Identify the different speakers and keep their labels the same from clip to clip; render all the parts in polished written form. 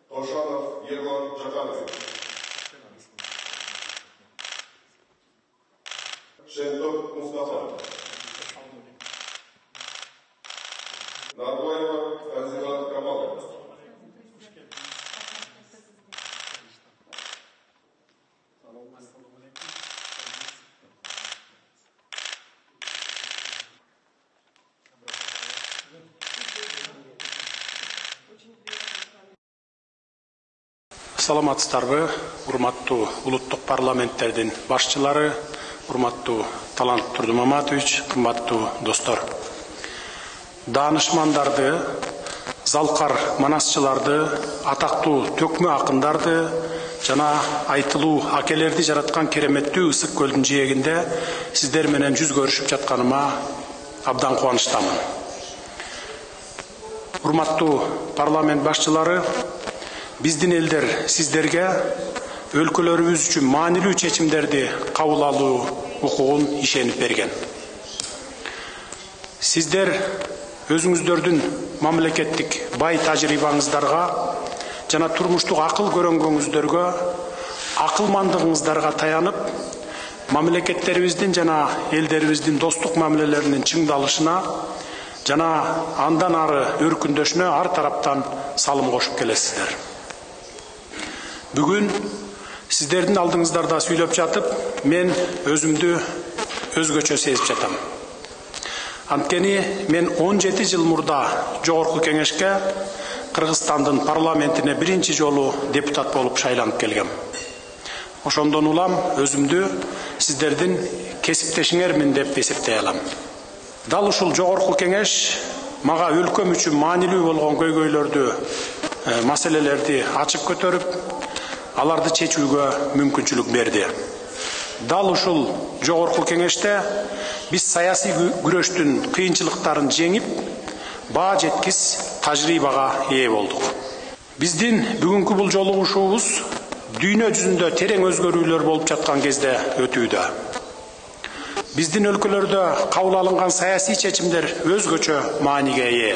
Speaker 1: Ошанов Ерлан Жаканович. Шентоп Мустафа. Нарбоева Фарзила Камаловна.
Speaker 2: Саламатсыздарбы, урматтуу улуттук парламенттердин башчылары, урматтуу Талант Турдумаматович, кымбаттуу достор. Данышмандарды, залкар манасчыларды, атактуу төкмө акындарды жана айтылуу акелерди жараткан кереметтүү Ысык көлдүн жээгинде сиздер менен жүз көрүшүп жатканыма абдан кубанычтамын. Урматтуу парламент башчылары, биздин элдер сиздерге өлкөлөрүбүз үчүн маанилүү чечимдерди кабыл алуу укугун ишенип берген. Сиздер өзүңүздөрдүн мамлекеттик бай тажрыйбаңыздарга жана турмуштук акыл көрөнгөнүздөргө, акылмандыгыңыздарга таянып, мамлекеттерибиздин жана элдерибиздин достук мамилелеринин чыңдалышына жана андан ары өркүндөшүнө ар тараптан салым кошуп келесиздер. Бүгүн сиздердин алдыңыздарда сүйлөп жатып, мен өзүмдү өзгөчө сезип жатам. Анткени мен 17 жыл мурда Жогорку Кеңешке Кыргызстандын парламентине биринчи жолу депутат болуп шайланып келгем. Ошондон улам өзүмдү сиздердин кесиптешиңермин деп эсептей алам. Дал ушул Жогорку Кеңеш мага өлкөм үчүн маанилүү болгон көйгөйлөрдү, маселелерди ачып көтөрүп, аларды чечүүгө мүмкүнчүлүк берди. Дал ушул Жогорку Кеңеште биз саясий күрөштүн кыйынчылыктарын жеңип, баа жеткис тажрыйбага ээ болдук. Биздин бүгүнкү бул жолугушуубуз дүйнө жүзүндө терең өзгөрүүлөр болуп жаткан кезде өтүүдө. Биздин өлкөлөрдө кабыл алынган саясий чечимдер өзгөчө мааниге ээ.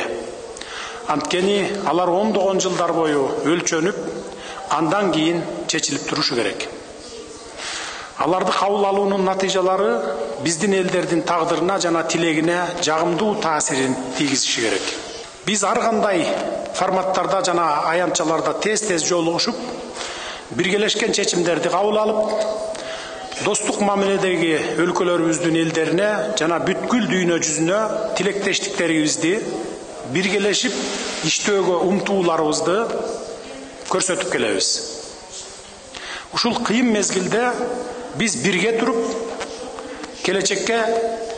Speaker 2: Анткени алар ондогон жылдар бою өлчөнүп, андан кийин чечилип турушу керек. Аларды кабыл алуунун натыйжалары биздин элдердин тагдырына жана тилегине жагымдуу таасирин тийгизиши керек. Биз ар кандай форматтарда жана аянтчаларда тез-тез жолугушуп, биргелешкен чечимдерди кабыл алып, достук мамиледеги өлкөлөрүбүздүн элдерине жана бүткүл дүйнө жүзүнө тилектештиктерибизди, биргелешип иштөөгө умтууларыбызды көрсөтүп келебиз. Ушул кыйын мезгилде биз бирге туруп, келечекке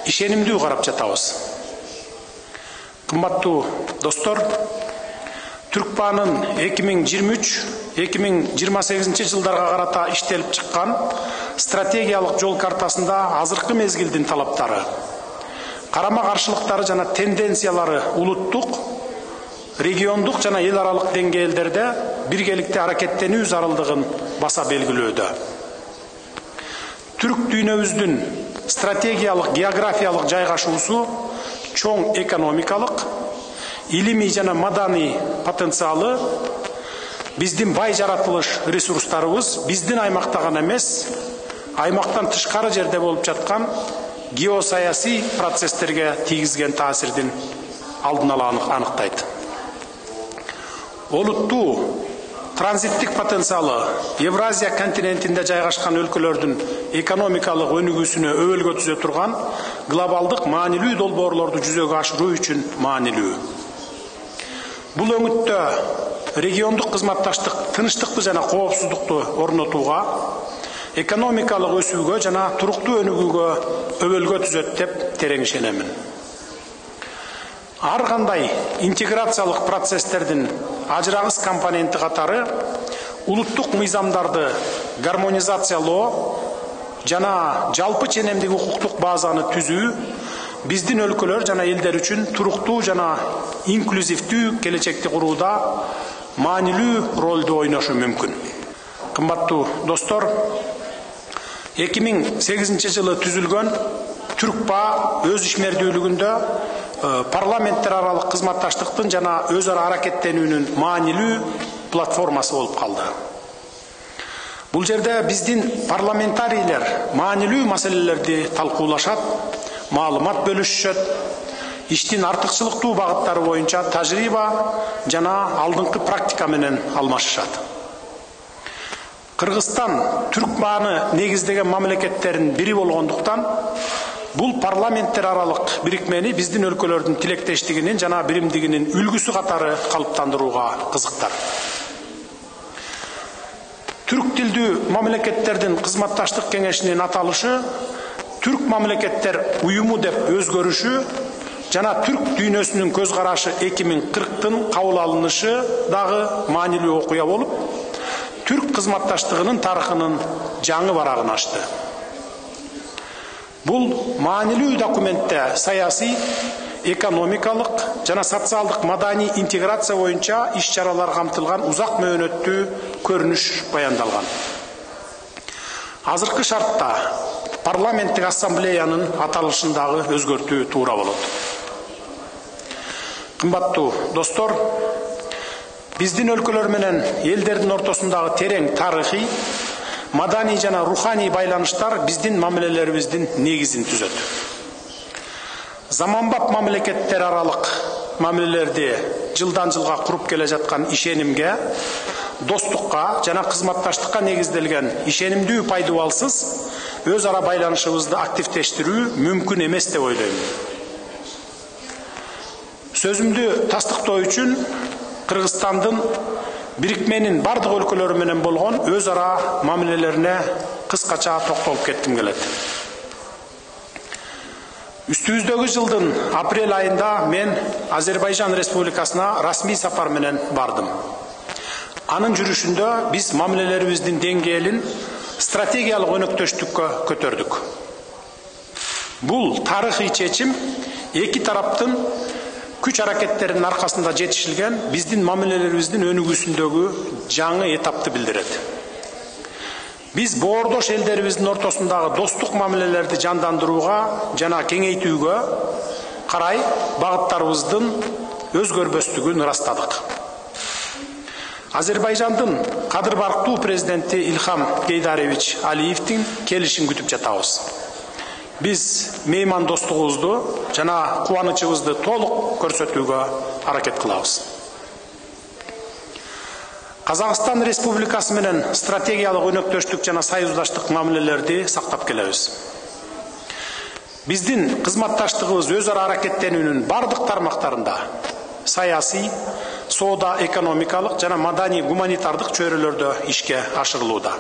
Speaker 2: ишенимдүү карап жатабыз. Кымбаттуу достор, Түркпанын 2023-2028 жылдарга карата иштелип чыккан стратегиялык жол картасында азыркы мезгилдин талаптары, карама-каршылыктары жана тенденциялары улуттук, региондук жана эл аралык деңгээлдерде биргеликте аракеттенүү зарылдыгын баса белгилөөдө. Түрк дүйнөбүздүн стратегиялык географиялык жайгашуусу чоң экономикалык, илимий жана маданий потенциалы, биздин бай жаратылыш ресурстарыбыз биздин аймакта гана эмес, аймактан тышкары жерде болуп жаткан геосаясий процесстерге тийгизген таасирдин алдын ала аныктайт. Олуттуу транзиттик потенциалы Евразия континентинде жайгашкан өлкөлөрдүн экономикалык өнүгүүсүнө өбөлгө түзө турган глобалдык маанилүү долбоорлорду жүзөгө ашыруу үчүн маанилүү. Бул өңүттө региондук кызматташтык тынчтыкты жана коопсуздукту орнотууга, экономикалык өсүүгө жана туруктуу өнүгүүгө өбөлгө түзөт деп терең ишенемин. Ар кандай интеграциялык процесстердин ажырагыс компоненти катары улуттук мыйзамдарды гармонизациялоо жана жалпы ченемдик укуктук базаны түзүү биздин өлкөлөр жана элдер үчүн туруктуу жана инклюзивдүү келечекти курууда маанилүү ролду ойношу мүмкүн. Кымбаттуу достор, 2008 жылы түзүлгөн Түркпа өз ишмердүүлүгүндө парламенттер аралык кызматташтыктын жана өз ара аракеттенүүнүн маанилүү платформасы болуп калды. Бул жерде биздин парламентарийлер маанилүү маселелерди талкуулашат, маалымат бөлүшүшөт, иштин артыкчылыктуу багыттары боюнча тажрыйба жана алдыңкы практика менен алмашышат. Кыргызстан түрк мааны негиздеген мамлекеттердин бири болгондуктан бул парламенттер аралык бирикмени биздин өлкөлөрдүн тилектештигинин жана биримдигинин үлгүсү катары калыптандырууга кызыктар. Түрк тилдүү мамлекеттердин кызматташтык кеңешинин аталышы түрк мамлекеттер уюму деп өзгөрүшү жана түрк дүйнөсүнүн көз карашы 2040-тын кабыл алынышы дагы маанилүү окуя болуп, түрк кызматташтыгынын тарыхынын жаңы барагын ачты. Бул маанилүү документте саясий, экономикалык жана социалдык маданий интеграция боюнча иш-чаралар камтылган узак мөөнөттүү көрүнүш баяндалган. Азыркы шартта парламенттик ассамблеянын аталышын дагы өзгөртүү туура болот. Кымбаттуу достор, биздин өлкөлөр менен элдердин ортосундагы терең тарыхый, маданий жана руханий байланыштар биздин мамилелерибиздин негизин түзөт. Заманбап мамлекеттер аралык мамилелерди жылдан жылга куруп келе жаткан ишенимге, достукка жана кызматташтыкка негизделген ишенимдүү пайдубалсыз өз ара байланышыбызды активдештирүү мүмкүн эмес деп ойлойм. Сөзүмдү тастыктоо үчүн Кыргызстандын бирикменин бардык өлкөлөрү менен болгон өз ара мамилелерине кыскача токтолуп кетким келет. Үстүбүздөгү жылдын апрель айында мен Азербайжан Республикасына расмий сапар менен бардым. Анын жүрүшүндө биз мамилелерибиздин деңгээлин стратегиялык өнөктөштүккө көтөрдүк. Бул тарыхый чечим эки тараптын күч аракеттеринин аркасында жетишилген биздин мамилелерибиздин өнүгүүсүндөгү жаңы этапты билдирет. Биз боордош элдерибиздин ортосундагы достук мамилелерди жандандырууга жана кеңейтүүгө карай багыттарыбыздын өзгөрбөстүгүн ырастадык. Азербайжандын кадыр барктуу президенти Илхам Гейдаревич Алиевдин келишин күтүп жатабыз. Биз мейман достугубузду жана кубанычыбызды толук көрсөтүүгө аракет кылабыз. Казакстан Республикасы менен стратегиялык өнөктөштүк жана союздаштык мамилелерди сактап келебиз. Биздин кызматташтыгыбыз өз ара аракеттенүүнүн бардык тармактарында саясий, соода экономикалык жана маданий гуманитардык чөйрөлөрдө ишке ашырылууда.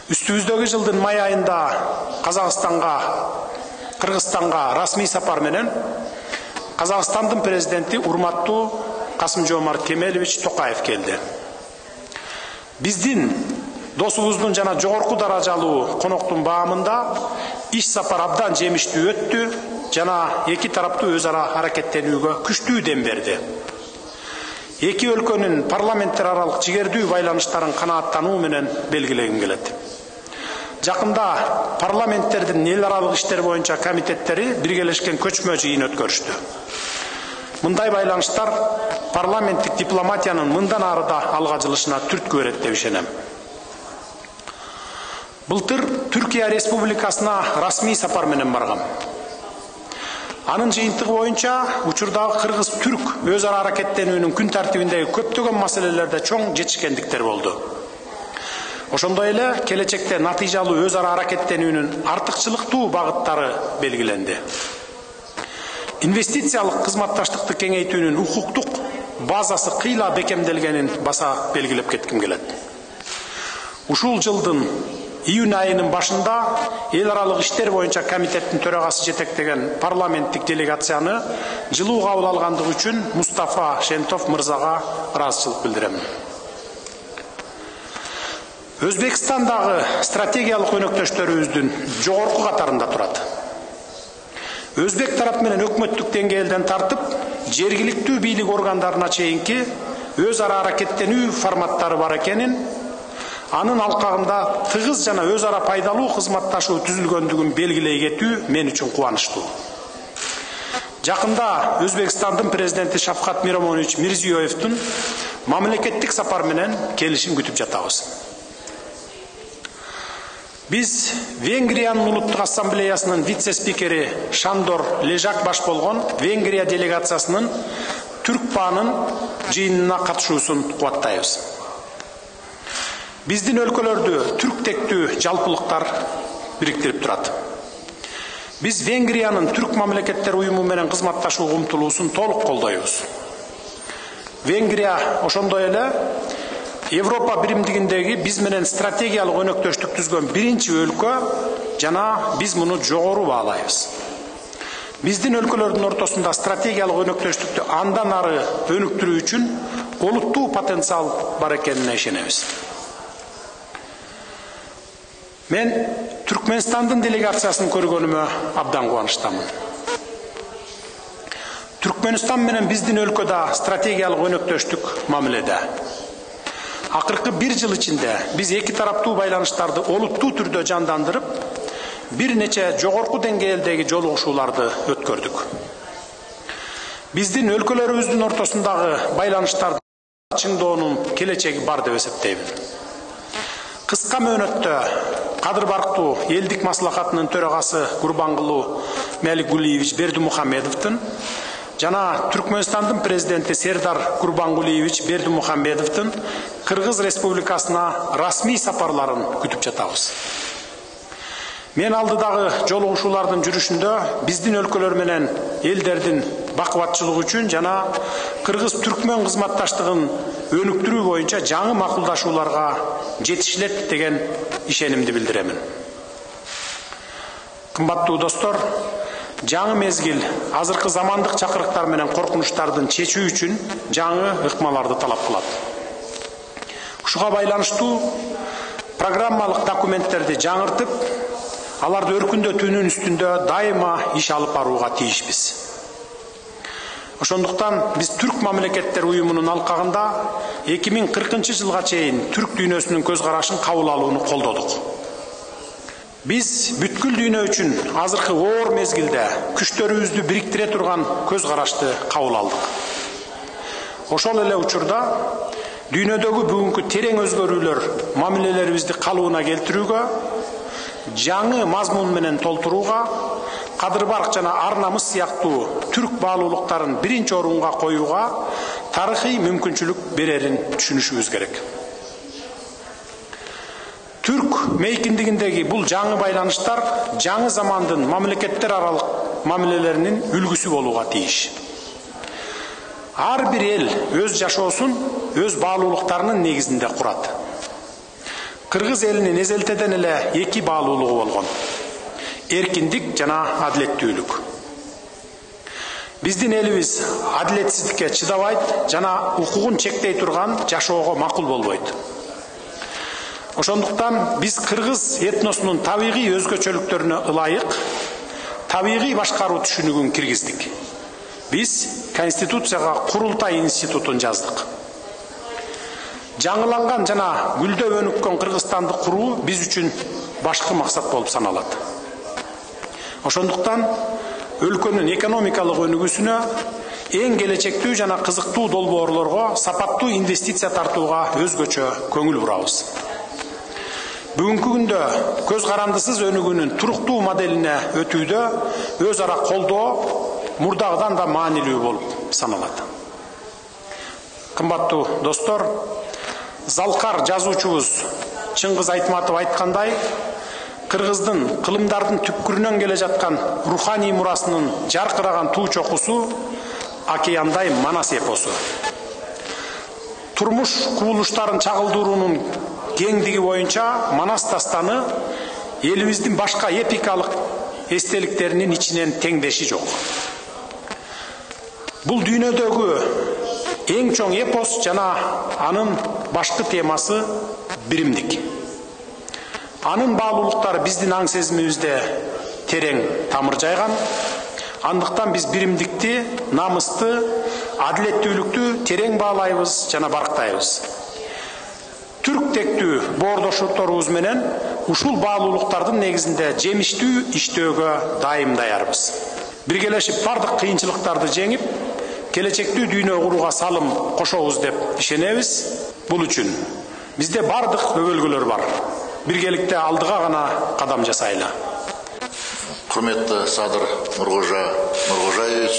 Speaker 2: Үстүбүздөгү жылдын май айында Кыргызстанга расмий сапар менен Казакстандын президенти урматтуу Касым-Жомарт Кемелович Токаев келди. Биздин досубуздун жана жогорку даражалуу коноктун баамында иш сапар абдан жемиштүү өттү жана эки тараптуу өз ара аракеттенүүгө күчтүү дем берди. Эки өлкөнүн парламенттер аралык жигердүү байланыштарын канааттануу менен белгилегим келет. Жакында парламенттердин эл аралык иштер боюнча комитеттери биргелешкен көчмө жыйын өткөрүштү. Мындай байланыштар парламенттик дипломатиянын мындан ары да алга жылышына түрткү берет деп ишенем. Былтыр Түркия Республикасына расмий сапар менен баргам. Анын жыйынтыгы боюнча учурдагы кыргыз-түрк өз ара аракеттенүүнүн күн тартибиндеги көптөгөн маселелерде чоң жетишкендиктер болду. Ошондой эле келечекте натыйжалуу өз ара аракеттенүүнүн артыкчылыктуу багыттары белгиленди. Инвестициялык кызматташтыкты кеңейтүүнүн укуктук базасы кыйла бекемделгенин баса белгилеп кетким келет. Ушул жылдын июнь айынын башында эл аралык иштер боюнча комитеттин төрагасы жетектеген парламенттик делегацияны жылуу кабыл алгандыгы үчүн Мустафа Шентов мырзага ыраазычылык билдирем. Өзбекстандагы стратегиялык өнөктөштөрүбүздүн жогорку катарында турат. Өзбек тарап менен өкмөттүк деңгээлден тартып, жергиликтүү бийлик органдарына чейинки өз ара аракеттенүү форматтары бар экенин, анын алкагында тыгыз жана өз ара пайдалуу кызматташуу түзүлгөндүгүн белгилей кетүү мен үчүн кубанычтуу. Жакында Өзбекстандын президенти Шавкат Миромонович Мирзиёевдун мамлекеттик сапар менен келишин күтүп жатабыз. Биз Венгриянын улуттук ассамблеясынын вице-спикери Шандор Лежак баш болгон Венгрия делегациясынын Түркпанын жыйынына катышуусун кубаттайбыз. Биздин өлкөлөрдү түрк тектүү жалпылыктар бириктирип турат. Биз Венгриянын түрк мамлекеттер уюму менен кызматташууга умтулуусун толук колдойбуз. Венгрия ошондой эле Европа биримдигиндеги биз менен стратегиялык өнөктөштүк түзгөн биринчи өлкө жана биз муну жогору баалайбыз. Биздин өлкөлөрдүн ортосунда стратегиялык өнөктөштүктү андан ары өнүктүрүү үчүн олуттуу потенциал бар экенине ишенебиз. Мен Түркменстандын делегациясын көргөнүмө абдан кубанычтамын. Түркменстан менен биздин өлкөдө стратегиялык өнөктөштүк мамиледе. Акыркы бир жыл ичинде биз эки тараптуу байланыштарды олуттуу түрдө жандандырып, бир нече жогорку деңгээлдеги жолугушууларды өткөрдүк. Биздин өлкөлөрүбүздүн ортосундагы байланыштарды чыңдоонун келечеги бар деп эсептейм. Кыска мөөнөттө Кадыр Барктуу элдик маслахатынын төрагасы Гурбангулу Меликгулиевич Бердимухамедовдун жана Түркменстандын президенти Сердар Гурбангулиевич Бердимухамедовдун Кыргыз Республикасына расмий сапарларын күтүп жатабыз. Мен алдыдагы жолугушуулардын жүрүшүндө биздин өлкөлөр менен элдердин бакубатчылыгы үчүн жана кыргыз-түркмөн кызматташтыгын өнүктүрүү боюнча жаңы макулдашууларга жетишилет деген ишенимди билдиремин. Кымбаттуу достор, жаңы мезгил азыркы замандык чакырыктар менен коркунучтардын чечүү үчүн жаңы ыкмаларды талап кылат. Ушуга байланыштуу программалык документтерди жаңыртып, аларды өркүндөтүүнүн үстүндө дайыма иш алып барууга тийишпиз. Ошондуктан биз түрк мамлекеттер уюмунун алкагында 2040 жылга чейин түрк дүйнөсүнүн көз карашын кабыл алууну колдодук. Биз бүткүл дүйнө үчүн азыркы оор мезгилде күчтөрүбүздү бириктире турган көз карашты кабыл алдык. Ошол эле учурда дүйнөдөгү бүгүнкү терең өзгөрүүлөр мамилелерибизди калыбына келтирүүгө, жаңы мазмун менен толтурууга, Кадыр Барк жана ар намыс сыяктуу түрк баалуулуктарын биринчи орунга коюуга тарыхый мүмкүнчүлүк берерин түшүнүшүбүз керек. Түрк мейкиндигиндеги бул жаңы байланыштар жаңы замандын мамлекеттер аралык мамилелеринин үлгүсү болууга тийиш. Ар бир эл өз жашоосун өз баалуулуктарынын негизинде курат. Кыргыз элинин эзелтеден эле эки баалуулугу болгон: эркиндик жана адилеттүүлүк. Биздин элибиз адилетсиздикке чыдабайт жана укугун чектей турган жашоого макул болбойт. Ошондуктан биз кыргыз этносунун табигый өзгөчөлүктөрүнө ылайык табигый башкаруу түшүнүгүн киргиздик. Биз Конституцияга курултай институтун жаздык. Жаңыланган жана гүлдөп өнүккөн Кыргызстанды куруу биз үчүн башкы максат болуп саналат. Ошондуктан өлкөнүн экономикалык өнүгүүсүнө, эң келечектүү жана кызыктуу долбоорлорго сапаттуу инвестиция тартууга өзгөчө көңүл бурабыз. Бүгүнкү күндө көз карандысыз өнүгүүнүн туруктуу моделине өтүүдө өз ара колдоо мурдагыдан да маанилүү болуп саналат. Кымбаттуу достор, залкар жазуучубуз Чыңгыз Айтматов айткандай, Кыргыздын кылымдардын түпкүрүнөн келе жаткан руханий мурасынын жаркыраган туу чокусу океандай Манас эпосу. Турмуш кубулуштарын чагылдыруунун кеңдиги боюнча Манас дастаны элибиздин башка эпикалык эстеликтеринин ичинен теңдеши жок. Бул дүйнөдөгү эң чоң эпос жана анын башкы темасы биримдик. Анын баалуулуктары биздин аң сезимибизде терең тамыр жайган. Андыктан биз биримдикти, намысты, адилеттүүлүктү терең баалайбыз жана барктайбыз. Түрк тектүү боордошторубуз менен ушул баалуулуктардын негизинде жемиштүү иштөөгө дайым даярбыз. биргелешип бардык кыйынчылыктарды жеңип, келечектүү дүйнө курууга салым кошобуз деп ишенебиз. Бул үчүн бизде бардык өбөлгөлөр бар. Биргеликте алдыга гана кадам жасайлы.
Speaker 3: Құрметті Садыр Нұрғожаевич,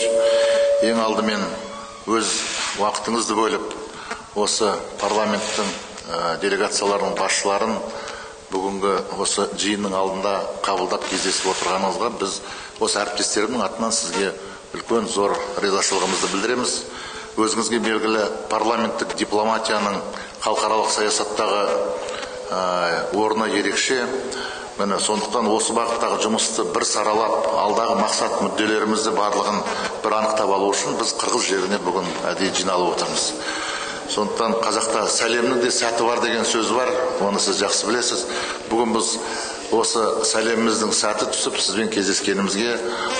Speaker 3: ең алдымен өз уақытыңызды бөліп, осы парламенттің делегацияларының басшыларын бүгінгі осы жиынның алдында қабылдап кездесіп отырғаныңызға біз осы әріптестерімнің атынан сізге үлкен зор ризашылығымызды білдіреміз. Өзіңізге белгілі парламенттік дипломатияның халықаралық саясаттағы орны ерекше. Міне сондықтан осы бағыттағы жұмысты бір саралап, алдағы мақсат мүдделерімізді барлығын бір анықтап алу үшін біз қырғыз жеріне бүгін әдейі жиналып отырмыз. Сондықтан қазақта сәлемнің де сәті бар деген сөз бар, оны сіз жақсы білесіз. Бүгін біз осы сәлеміміздің сәті түсіп, сізбен кездескенімізге,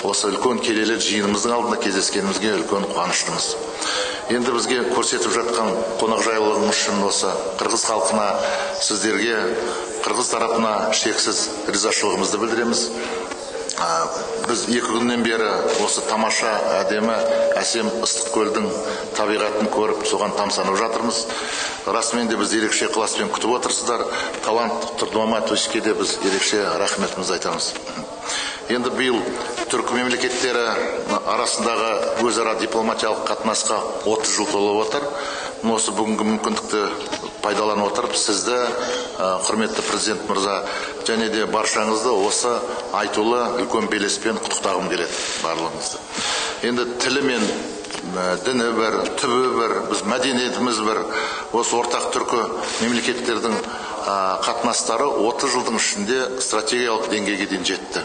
Speaker 3: осы үлкен келелі жиынымыздың алдында кездескенімізге үлкен қуаныштымыз. Енді бізге көрсетіп жатқан қонақжайлылығыңыз үшін осы қырғыз халқына, сіздерге, қырғыз тарапына шексіз ризашылығымызды білдіреміз. Біз 2 күннен бері осы тамаша, әдемі, әсем Ыстықкөлдің табиғатын көріп, соған тамсанып жатырмыз. Расымен де біз ерекше ықыласпен күтіп отырсыздар. Талант Тұрдымаматовичке де біз ерекше рахметімізді айтамыз. Енді биыл түркі мемлекеттері арасындағы өзара дипломатиялық қатынасқа 30 жыл толып отыр. Осы бүгінгі мүмкіндікті пайдаланып отырып, сізді, құрметті президент мырза, және де баршаңызды осы айтулы үлкен белеспен құттықтағым келеді барлығыңызды. Енді тілі мен діні бір, түбі бір, біз мәдениетіміз бір, осы ортақ түркі мемлекеттердің қатынастары 30 жылдың ішінде стратегиялық деңгейге дейін жетті.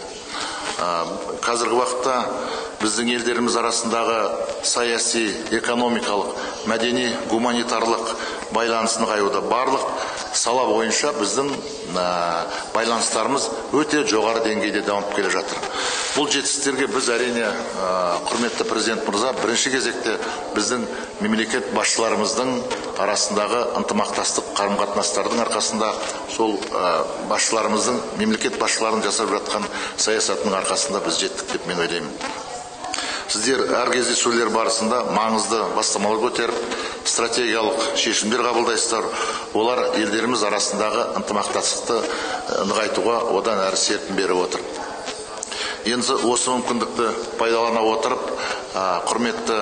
Speaker 3: Қазіргі уақытта біздің елдеріміз арасындағы саяси, экономикалық, мәдени, гуманитарлық байланысын нығаюда барлық сала бойынша біздің байланыстарымыз өте жоғары деңгейде дамып келе жатыр. Бұл жетістіктерге біз әрине, құрметті президент мырза, бірінші кезекте біздің мемлекет басшыларымыздың арасындағы ынтымақтастық қарым-қатынастардың арқасында, сол басшыларымыздың, мемлекет басшыларын жасап жатқан саясатының арқасында біз жеттік деп мен ойлаймын. Сіздер әр кездесулер барысында маңызды бастамалар көтеріп, стратегиялық шешімдер қабылдайсыздар. Олар елдеріміз арасындағы ынтымақтастықты нығайтуға одан әрі серпін беріп отыр. Енді осы мүмкіндікті пайдалана отырып, құрметті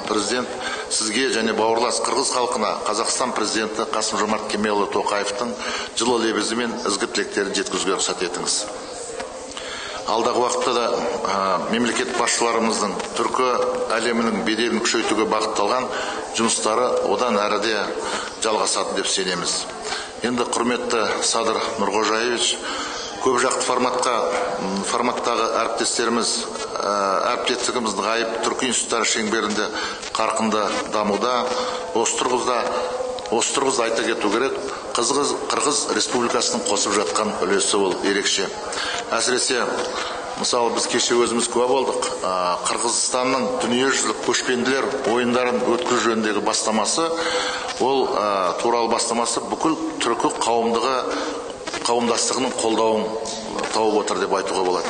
Speaker 3: президент, сізге және бауырлас қырғыз халқына Қазақстан президенті Қасым-Жомарт Кемелұлы Тоқаевтың жылы лебізі мен ізгі тілектерін жеткізуге рұқсат етіңіз. Алдағы уақытта да мемлекет басшыларымыздың түркі әлемінің беделін күшейтуге бағытталған жұмыстары одан әрі де жалғасады деп сенеміз. Енді құрметті Садыр Нұрғожаевич, көп жақты форматтағы әріптестігіміз нығайып, түркі институттары шеңберінде қарқынды дамуда. Осы тұрғызда айта кету керек, Қырғыз Республикасының қосып жатқан үлесі ол ерекше. Әсіресе, мысалы, біз кеше өзіміз куә болдық, Қырғызстанның дүниежүзілік көшпенділер ойындарын өткізу жөніндегі бастамасы, ол туралы бастамасы бүкіл түркі қауымдастығының қолдауын тауып отыр деп айтуға болады.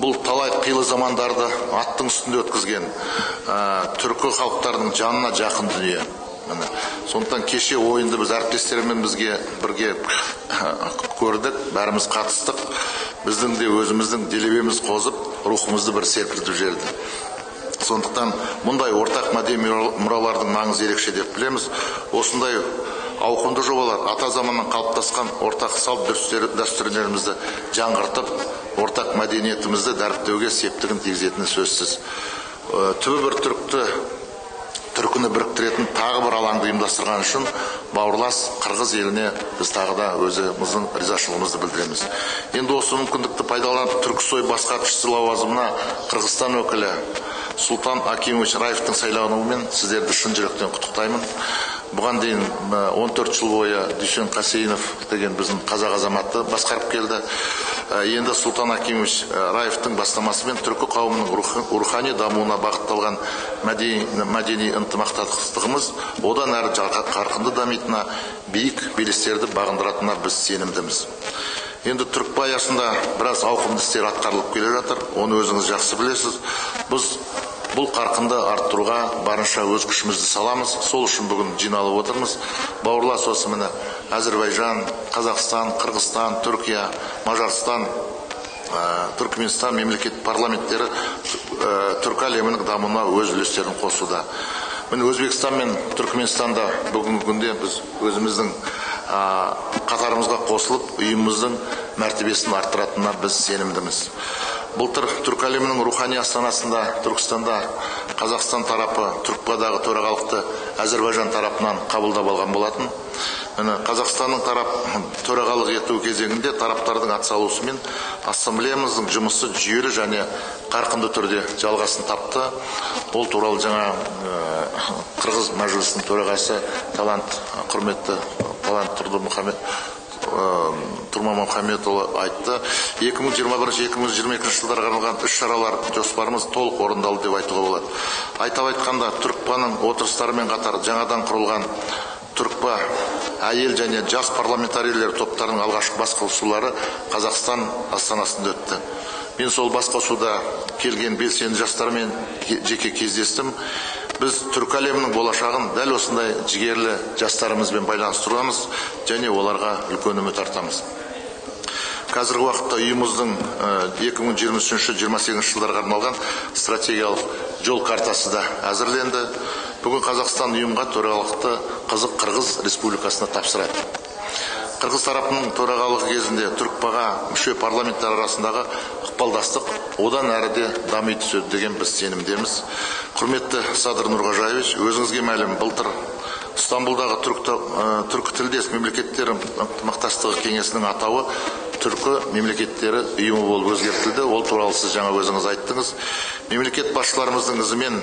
Speaker 3: Бұл талай қилы замандарды аттың үстінде өткізген түркі халықтарының жанына жақын дүние. Сондықтан кеше ойынды біз әріптестермен бірге көрдік, бәріміз қатыстық. Біздің де өзіміздің делебеміз қозып, рухымызды бір серпілтіп жіберді. Сондықтан мұндай ортақ мәдени мұралардың маңызы ерекше деп білеміз. Осындай ауқымды жобалар ата заманнан қалыптасқан ортақ салт дәстүрлерімізді жаңғыртып, ортақ мәдениетімізді дәріптеуге септігін тигізетіні сөзсіз. Түбі бір түркіні біріктіретін тағы бір алаңды ұйымдастырған үшін бауырлас Қырғыз еліне біз тағы да өзіміздің ризашылығымызды білдіреміз. Енді осы мүмкіндікті пайдаланып Түрксой басқарушысы лауазымына Қырғызстан өкілі Сұлтан Акимович Раевтың сайлануымен сіздерді шын жүректен құттықтаймын. Бұған дейін 14 жыл бойы Дүйсен Қасейінов деген біздің қазақ азаматы басқарып келді. Енді Сұлтан Акимович Раевтың бастамасымен түркі қауымының рухани дамуына бағытталған мәдени ынтымақтастығымыз одан әрі қарқынды дамитынына, биік белестерді бағындыратынына біз сенімдіміз. Енді Түркпа аясында біраз ауқымды істер атқарылып келе жатыр. Оны өзіңіз жақсы білесіз. Біз бұл қарқынды арттыруға барынша өз күшімізді саламыз. Сол үшін бүгін жиналып отырмыз. Бауырлас осы міне Әзербайжан, Қазақстан, Қырғызстан, Түркия, Мажарстан, Түркменстан мемлекет парламенттері түркі әлемінің дамуына өз үлестерін қосуда. Міне Өзбекстан мен Түркменстанда бүгінгі күнде біз өзіміздің қатарымызға қосылып, ұйымымыздың мәртебесін арттыратынына біз сенімдіміз. Былтыр түркі әлемінің рухани астанасында Түркістанда Қазақстан тарапы Түркпадағы төрағалықты Әзербайжан тарапынан қабылдап алған болатын. Қазақстанның төрағалық ету кезеңінде тараптардың атсалысуымен ассамблеямыздың жұмысы жүйелі және қарқынды түрде жалғасын тапты. Ол туралы жаңа Қырғыз мәжілісінің төрағасы құрметті талант Тұрмамұхамедұлы айтты. 2021-2022 жылдарға арналған іс-шаралар жоспарымыз толық орындалды деп айтуға болады. Айтап айтқанда, Түркпаның отырыстарымен қатар жаңадан құрылған Түркпа әйел және жас парламентарийлер топтарының алғашқы басқосулары Қазақстан астанасында өтті. Мен сол басқосуда келген белсенді жастармен жеке кездестім. Біз түркі әлемінің болашағын дәл осындай жігерлі жастарымызбен байланыстырамыз және оларға үлкен үміт артамыз. Қазіргі уақытта ұйымымыздың 2023-2028 жылдарға арналған стратегиялық жол картасы да әзірленді. Бүгін Қазақстан ұйымға төрағалықты Қырғыз Республикасына тапсырады. Қырғыз тарапының төрағалығы кезінде Түркпаға мүше парламенттер арасындағы ықпалдастық одан әріде дами түседі деген біз сенімдеміз. Құрметті Садыр Нұрғожаевич, өзіңізге мәлім, былтыр Стамбулдағы түркі тілдес мемлекеттер ынтымақтастығы кеңесінің атауы түркі мемлекеттері ұйымы болып өзгертілді. Ол туралы сіз жаңа өзіңіз айттыңыз. Мемлекет басшыларымыздың ізімен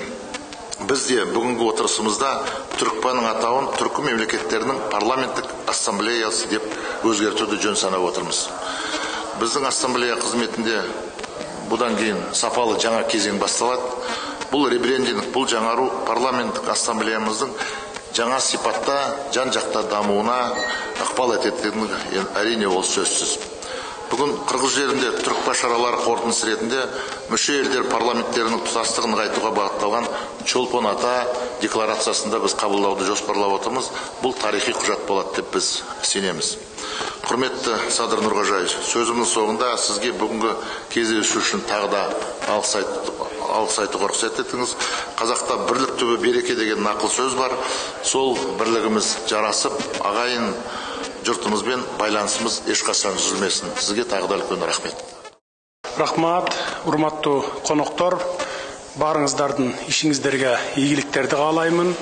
Speaker 3: біз де бүгінгі отырысымызда Түркпаның атауын түркі мемлекеттерінің парламенттік ассамблеясы деп өзгертуді жөн санап отырмыз. Біздің ассамблея қызметінде бұдан кейін сапалы жаңа кезең басталады. Бұл ребрендинг, бұл жаңару парламенттік ассамблеямыздың жаңа сипатта, жан-жақта дамуына ықпал ететінін әрине ол сөзсіз. Бүгін Қырғыз жерінде Түркпа шаралары қорытындысы ретінде мүше елдер парламенттерінің тұтастығын нығайтуға бағытталған Чолпон ата декларациясында біз қабылдауды жоспарлап отырмыз. Бұл тарихи құжат болады деп біз сенеміз. Құрметті Садыр Нұрғожаевич, сөзімнің соңында сізге бүгінгі кездесу үшін тағы да алғыс айтуға рұқсат етіңіз. Қазақта бірлік түбі береке деген нақыл сөз бар. Сол бірлігіміз жарасып, ағайын жұртымызбен байланысымыз ешқашан үзілмесін. Сізге тағы да үлкен рахмет.
Speaker 2: Рахмат, урматтуу коноктор. Барыңыздардын ишиңиздерге ийгиликтерди каалаймын.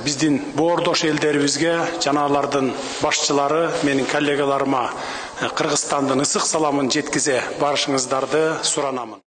Speaker 2: Биздин боордош элдерибизге, жаналардын башчылары, менин коллегаларыма Кыргызстандын ысык саламын жеткизе барышыңыздарды суранамын.